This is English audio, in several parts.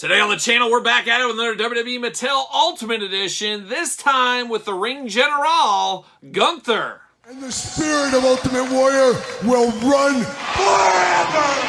Today on the channel, we're back at it with another WWE Mattel Ultimate Edition, this time with the Ring General, Gunther. And the spirit of Ultimate Warrior will run forever!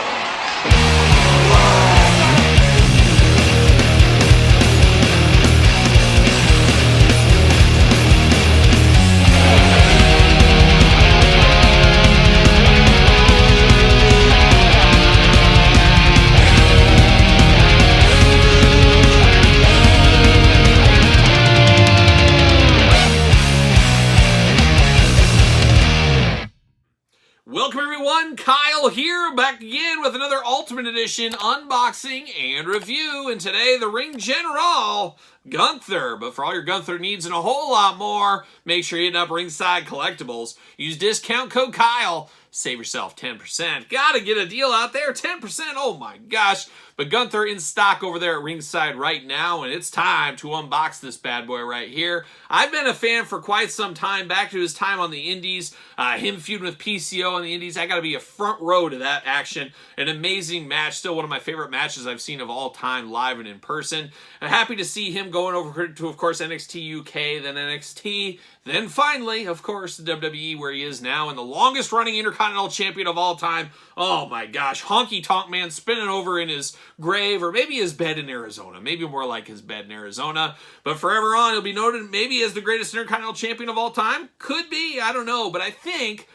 Welcome everyone, Kyle here, back again with another Ultimate Edition unboxing and review, and today the Ring General, Gunther. But for all your Gunther needs and a whole lot more, make sure you hit up Ringside Collectibles. Use discount code Kyle, save yourself 10%. Gotta get a deal out there, 10%, oh my gosh. But Gunther in stock over there at Ringside right now, and it's time to unbox this bad boy right here. I've been a fan for quite some time, back to his time on the Indies, him feuding with PCO on the Indies. I gotta be a front row to that action. An amazing match, still one of my favorite matches I've seen of all time, live and in person. I'm happy to see him going over to, of course, NXT UK, then NXT, then finally, of course, the WWE, where he is now, and the longest running Intercontinental Champion of all time. Oh my gosh, Honky Tonk Man spinning over in his grave, or maybe his bed in Arizona. Maybe more like his bed in Arizona. But forever on, he'll be noted maybe as the greatest Intercontinental Champion of all time. Could be, I don't know. But I think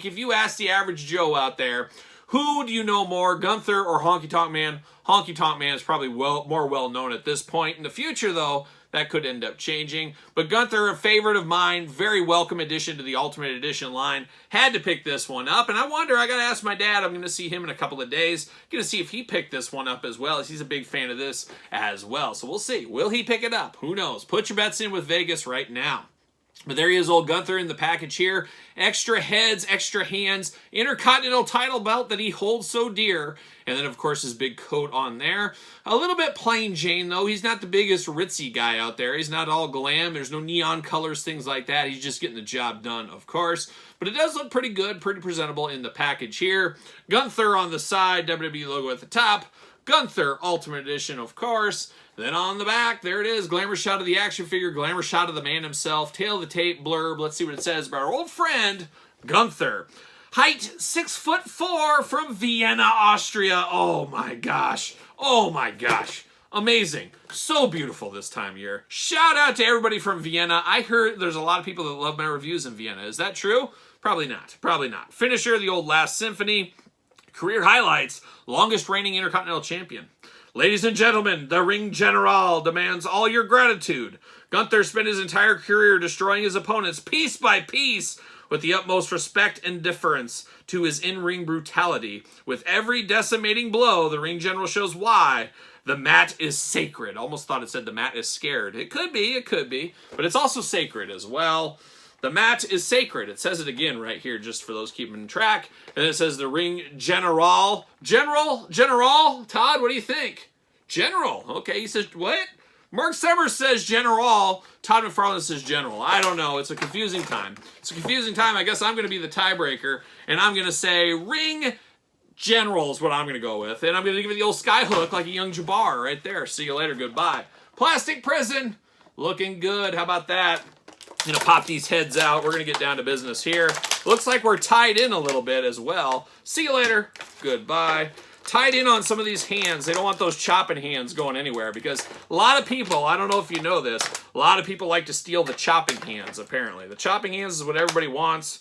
if you ask the average Joe out there, who do you know more, Gunther or Honky Tonk Man? Honky Tonk Man is probably more well known at this point. In the future, though, that could end up changing. But Gunther, a favorite of mine, very welcome addition to the Ultimate Edition line. Had to pick this one up, and I wonder, I gotta ask my dad, I'm gonna see him in a couple of days, gonna see if he picked this one up as well, as he's a big fan of this as well. So we'll see. Will he pick it up? Who knows? Put your bets in with Vegas right now. But there he is, old Gunther in the package here. Extra heads, extra hands, Intercontinental title belt that he holds so dear. And then, of course, his big coat on there. A little bit plain Jane, though. He's not the biggest ritzy guy out there. He's not all glam. There's no neon colors, things like that. He's just getting the job done, of course. But it does look pretty good, pretty presentable in the package here. Gunther on the side, WWE logo at the top. Gunther Ultimate Edition, of course. Then on the back, there it is. Glamour shot of the action figure, glamour shot of the man himself. Tail of the tape blurb. Let's see what it says about our old friend, Gunther. Height 6'4" from Vienna, Austria. Oh my gosh. Oh my gosh. Amazing. So beautiful this time of year. Shout out to everybody from Vienna. I heard there's a lot of people that love my reviews in Vienna. Is that true? Probably not. Probably not. Finisher, the old Last Symphony. Career highlights. Longest reigning Intercontinental Champion. Ladies and gentlemen, the Ring General demands all your gratitude. Gunther spent his entire career destroying his opponents piece by piece with the utmost respect and deference to his in-ring brutality. With every decimating blow, the Ring General shows why the mat is sacred. Almost thought it said the mat is scared. It could be, but it's also sacred as well. The mat is sacred. It says it again right here, just for those keeping track. And it says the Ring General. General? Todd, what do you think? General. Okay, he says, what? Mark Summers says General. Todd McFarlane says General. I don't know. It's a confusing time. I guess I'm going to be the tiebreaker, and I'm going to say Ring General is what I'm going to go with. And I'm going to give it the old sky hook like a young Jabbar right there. See you later. Goodbye. Plastic Prison. Looking good. How about that? I'm gonna pop these heads out. We're gonna get down to business here. Looks like we're tied in a little bit as well. See you later. Goodbye. Tied in on some of these hands. They don't want those chopping hands going anywhere because a lot of people, I don't know if you know this, a lot of people like to steal the chopping hands, apparently. The chopping hands is what everybody wants.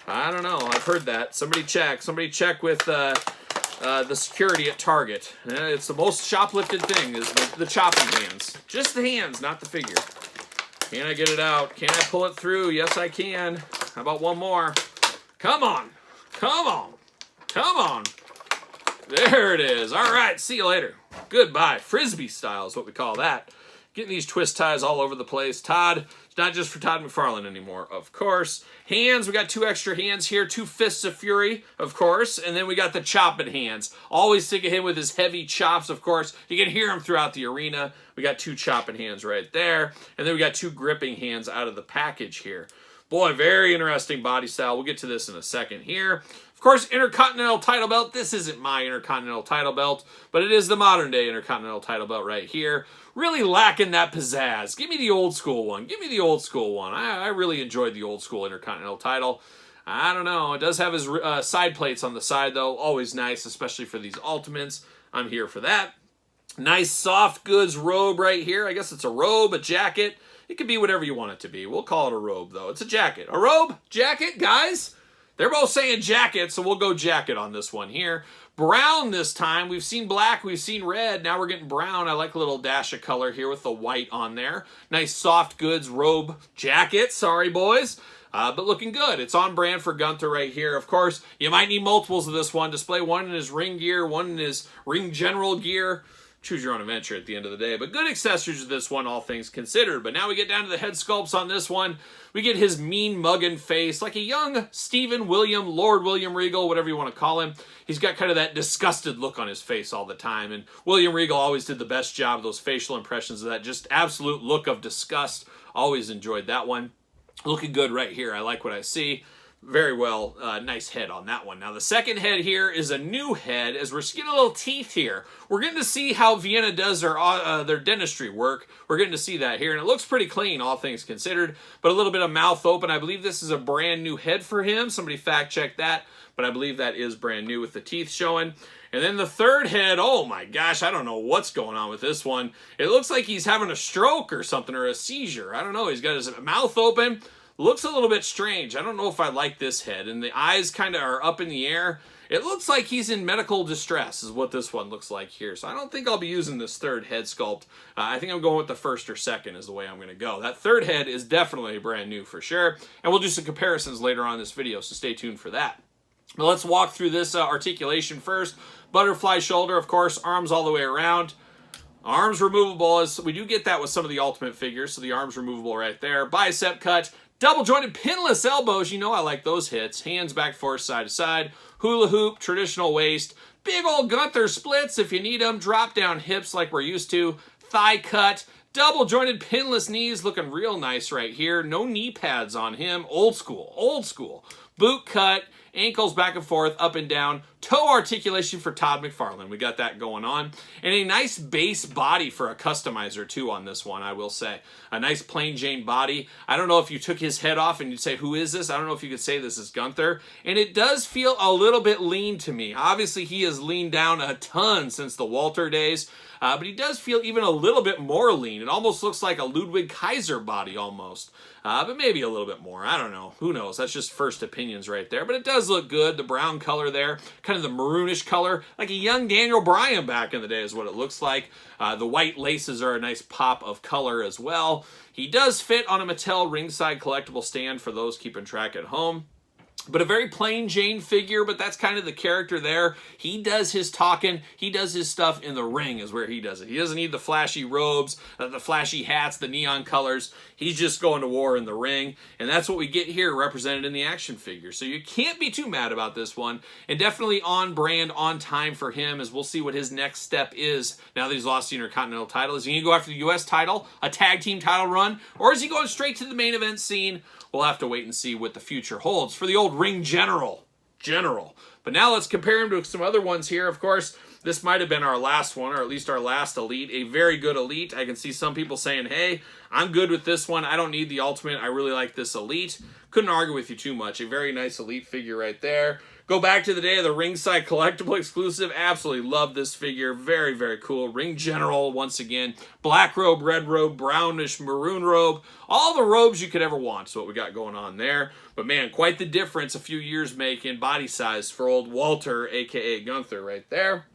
I don't know. I've heard that. Somebody check. Somebody check with the security at Target. It's the most shoplifted thing is the chopping hands. Just the hands, not the figure. Can I get it out? Can I pull it through? Yes, I can. How about one more? Come on. Come on. Come on. There it is. All right. See you later. Goodbye. Frisbee style is what we call that. Getting these twist ties all over the place. Todd, it's not just for Todd McFarlane anymore, of course. Hands, we got two extra hands here. Two Fists of Fury, of course. And then we got the chopping hands. Always think of him with his heavy chops, of course. You can hear him throughout the arena. We got two chopping hands right there. And then we got two gripping hands out of the package here. Boy, very interesting body style. We'll get to this in a second here. Of course, Intercontinental title belt. This isn't my Intercontinental title belt, but it is the modern day Intercontinental title belt right here. Really lacking that pizzazz. Give me the old school one. Give me the old school one. I really enjoyed the old school Intercontinental title. I don't know. It does have his side plates on the side, though. Always nice, especially for these Ultimates. I'm here for that. Nice soft goods robe right here. I guess it's a robe, a jacket. It could be whatever you want it to be. We'll call it a robe, though. It's a jacket. A robe? Jacket? Guys? They're both saying jacket, so we'll go jacket on this one here. Brown this time. We've seen black. We've seen red. Now we're getting brown. I like a little dash of color here with the white on there. Nice soft goods robe jacket. Sorry, boys. But looking good. It's on brand for Gunther right here. Of course, you might need multiples of this one. Display one in his ring gear, one in his ring general gear. Choose your own adventure at the end of the day. But good accessories to this one, all things considered. But now we get down to the head sculpts on this one. We get his mean mugging face, like a young Stephen William, Lord William Regal, whatever you want to call him. He's got kind of that disgusted look on his face all the time. And William Regal always did the best job of those facial impressions of that just absolute look of disgust. Always enjoyed that one. Looking good right here. I like what I see. Very well, nice head on that one. Now, the second head here is a new head, as we're getting a little teeth here. We're getting to see how Vienna does their dentistry work. We're getting to see that here, and it looks pretty clean, all things considered, but a little bit of mouth open. I believe this is a brand new head for him. Somebody fact-check that, but I believe that is brand new with the teeth showing. And then the third head, oh my gosh, I don't know what's going on with this one. It looks like he's having a stroke or something, or a seizure. I don't know. He's got his mouth open. Looks a little bit strange. I don't know if I like this head. And the eyes kind of are up in the air. It looks like he's in medical distress is what this one looks like here. So I don't think I'll be using this third head sculpt. I think I'm going with the first or second is the way I'm going to go. That third head is definitely brand new for sure. And we'll do some comparisons later on in this video, so stay tuned for that. But let's walk through this articulation first. Butterfly shoulder, of course, arms all the way around. Arms removable, as we do get that with some of the Ultimate figures, so the arms removable right there. Bicep cut. Double jointed pinless elbows, you know I like those hits. Hands back forth side to side. Hula hoop, traditional waist. Big old Gunther splits if you need them. Drop down hips like we're used to. Thigh cut. Double jointed pinless knees looking real nice right here. No knee pads on him. Old school, old school. Boot cut. Ankles back and forth, up and down. Toe articulation for Todd McFarlane. We got that going on. And a nice base body for a customizer, too, on this one, I will say. A nice plain Jane body. I don't know if you took his head off and you'd say, who is this? I don't know if you could say this is Gunther. And it does feel a little bit lean to me. Obviously, he has leaned down a ton since the Walter days. But he does feel even a little bit more lean. It almost looks like a Ludwig Kaiser body almost. But maybe a little bit more. I don't know. Who knows? That's just first opinions right there. But it does look good. The brown color there. Kind of the maroonish color. Like a young Daniel Bryan back in the day is what it looks like. The white laces are a nice pop of color as well. He does fit on a Mattel ringside collectible stand for those keeping track at home. But a very plain Jane figure, but that's kind of the character there. He does his talking. He does his stuff in the ring is where he does it. He doesn't need the flashy robes, the flashy hats, the neon colors. He's just going to war in the ring. And that's what we get here represented in the action figure. So you can't be too mad about this one. And definitely on brand, on time for him, as we'll see what his next step is now that he's lost the Intercontinental title. Is he going to go after the U.S. title, a tag team title run, or is he going straight to the main event scene? We'll have to wait and see what the future holds for the old ring general. But now let's compare him to some other ones here. Of course, this might have been our last one, or at least our last Elite. A very good Elite. I can see some people saying, hey, I'm good with this one. I don't need the Ultimate. I really like this Elite. Couldn't argue with you too much. A very nice Elite figure right there. Go back to the day of the ringside collectible exclusive. Absolutely love this figure. Very, very cool. Ring General, once again. Black robe, red robe, brownish, maroon robe. All the robes you could ever want is what we got going on there. But man, quite the difference a few years make in body size for old Walter, a.k.a. Gunther, right there.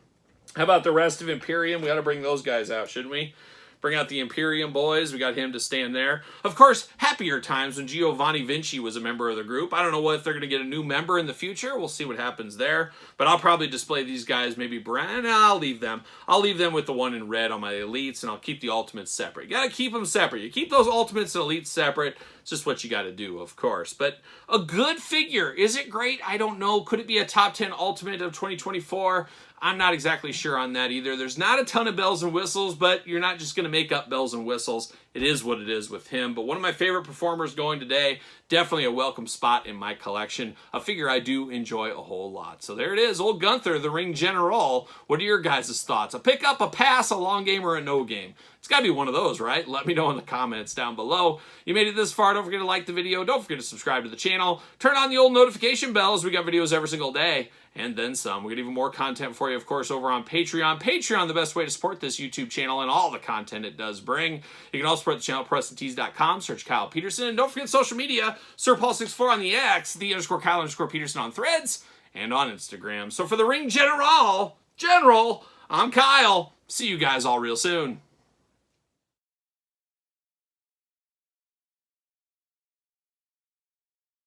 How about the rest of Imperium? We got to bring those guys out, shouldn't we? Bring out the Imperium boys. We got him to stand there. Of course, happier times when Giovanni Vinci was a member of the group. I don't know if they're going to get a new member in the future. We'll see what happens there. But I'll probably display these guys maybe brand. I'll leave them. I'll leave them with the one in red on my Elites, and I'll keep the Ultimates separate. You got to keep them separate. You keep those Ultimates and Elites separate. It's just what you got to do, of course. But a good figure. Is it great? I don't know. Could it be a top 10 Ultimate of 2024? I'm not exactly sure on that either. There's not a ton of bells and whistles, but you're not just going to make up bells and whistles. It is what it is with him. But one of my favorite performers going today, definitely a welcome spot in my collection. A figure I do enjoy a whole lot. So there it is, old Gunther, the Ring General. What are your guys' thoughts? A pick up, a pass, a long game, or a no game? It's got to be one of those, right? Let me know in the comments down below. You made it this far. Don't forget to like the video. Don't forget to subscribe to the channel. Turn on the old notification bells. We got videos every single day. And then some. We got even more content for you, of course, over on Patreon. Patreon, the best way to support this YouTube channel and all the content it does bring. You can also support the channel at PrestonTees.com. Search Kyle Peterson. And don't forget social media. SirPaul64 on the X, _Kyle_Peterson on Threads, and on Instagram. So for the Ring General, I'm Kyle. See you guys all real soon.